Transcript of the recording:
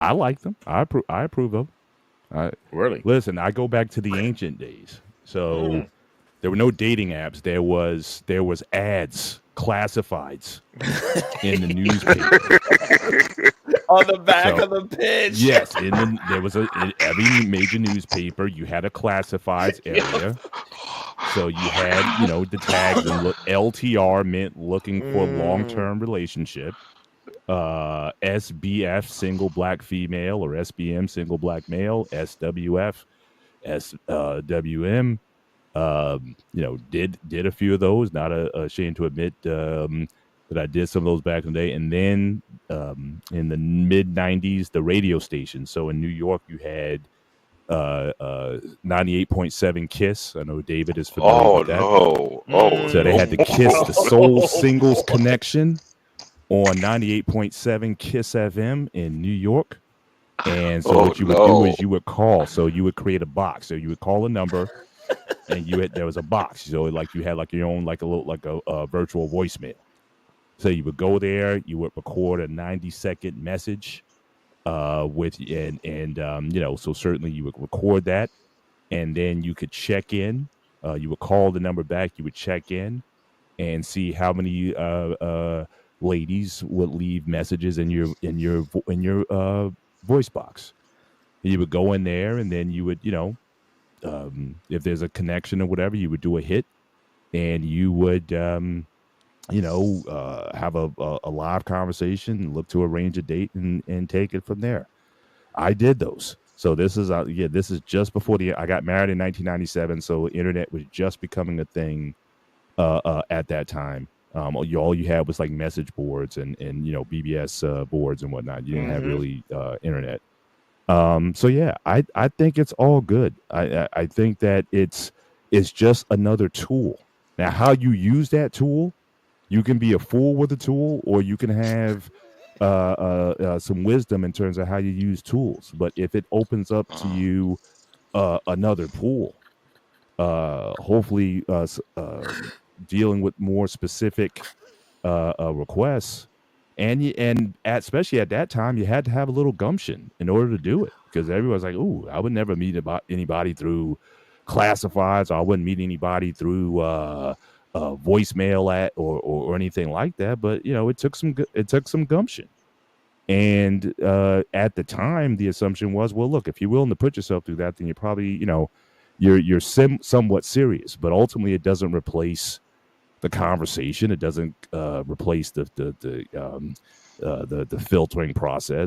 I like them. I approve of them. I, Really? listen, I go back to the ancient days. So Mm. there were no dating apps. There was ads, classifieds in the newspaper. On the back So of the pitch. yes, in every major newspaper you had a classifieds Yep. area. So you had the tags and look LTR meant looking for long Mm. term relationship. SBF single black female or SBM single black male. SWF SWM. Did a few of those. Not ashamed to admit that I did some of those back in the day. And then in the mid '90s, the radio station. So in New York, you had 98.7 Kiss. I know David is familiar Oh with that. no! Oh So they no! had the Kiss, the Soul Singles Connection on 98.7 Kiss FM in New York. And so Oh what you would do no! is you would call. So you would create a box. So you would call a number and there was a box. So like you had like your own like a little like a virtual voicemail. So you would go there, you would record a 90-second message with so certainly you would record that and then you could check in. You would call the number back, you would check in and see how many ladies would leave messages in your voice box. You would go in there and then you would, if there's a connection or whatever, you would do a hit and you would have a live conversation, look to arrange a date and take it from there. I did those. So this is just before I got married in 1997. So internet was just becoming a thing at that time. All you had was like message boards and BBS boards and whatnot. You didn't have Hmm. really internet. So yeah, I think it's all good. I think that it's just another tool. Now, how you use that tool, you can be a fool with the tool, or you can have some wisdom in terms of how you use tools. But if it opens up to Mm. you another pool, hopefully dealing with more specific requests, especially at that time, you had to have a little gumption in order to do it because everyone's like, "Ooh, I would never meet anybody through classifieds. Or I wouldn't meet anybody through voicemail or anything like that." But it took some gumption. And at the time, the assumption was, well, look, if you're willing to put yourself through that, then you're probably, you're somewhat serious. But ultimately, it doesn't replace the conversation. It doesn't replace the filtering process.